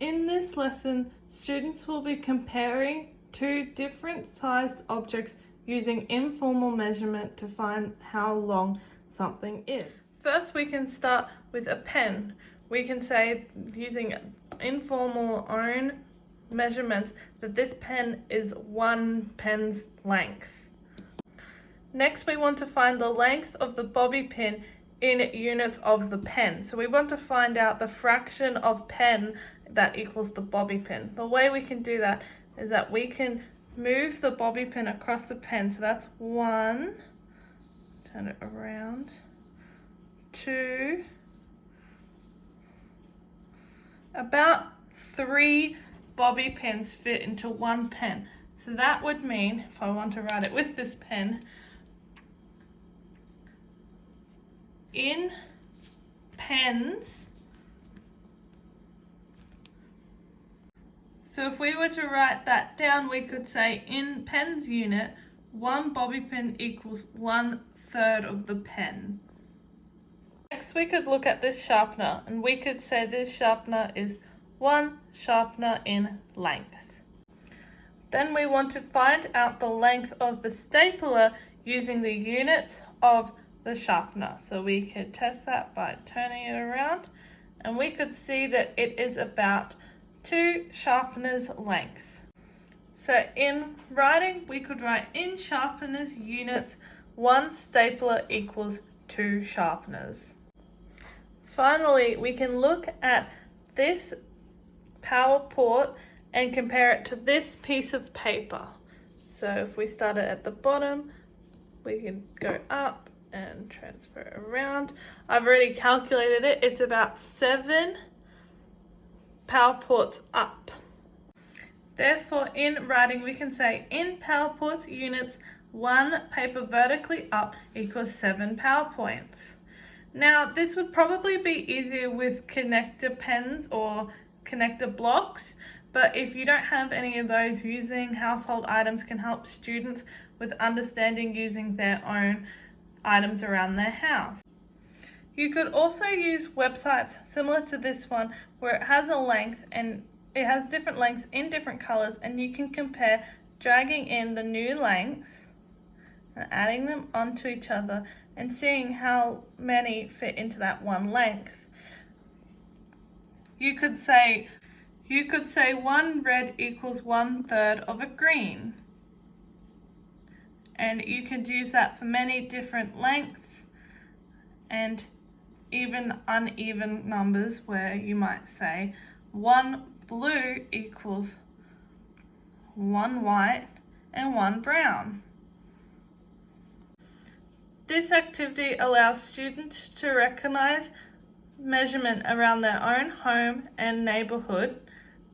In this lesson, students will be comparing two different sized objects using informal measurement to find how long something is. First, we can start with a pen. We can say, using informal own measurements, that this pen is 1 pen's length. Next, we want to find the length of the bobby pin in units of the pen. So we want to find out the fraction of pen that equals the bobby pin. The way we can do that is that we can move the bobby pin across the pen. So that's 1, turn it around, 2, about 3 bobby pins fit into 1 pen. So that would mean, if I want to write it with this pen, in pens, so if we were to write that down, we could say in pens unit, 1 bobby pin equals 1/3 of the pen. Next, we could look at this sharpener, and we could say this sharpener is 1 sharpener in length. Then we want to find out the length of the stapler using the units of the sharpener. So we could test that by turning it around, and we could see that it is about 2 sharpeners length. So in writing, we could write in sharpeners units, 1 stapler equals 2 sharpeners. Finally, we can look at this power port and compare it to this piece of paper. So if we start it at the bottom, we can go up and transfer it around. I've already calculated it. It's about 7 power ports up. Therefore, in writing, we can say in power ports units, 1 paper vertically up equals 7 power points. Now, this would probably be easier with connector pens or connector blocks, but if you don't have any of those, using household items can help students with understanding using their own items around their house. You could also use websites similar to this one where it has a length and it has different lengths in different colors, and you can compare dragging in the new lengths and adding them onto each other and seeing how many fit into that one length. You could say 1 red equals 1/3 of a green. And you could use that for many different lengths and even uneven numbers, where you might say 1 blue equals 1 white and 1 brown. This activity allows students to recognize measurement around their own home and neighborhood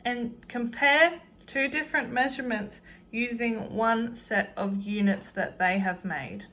and compare 2 different measurements using 1 set of units that they have made.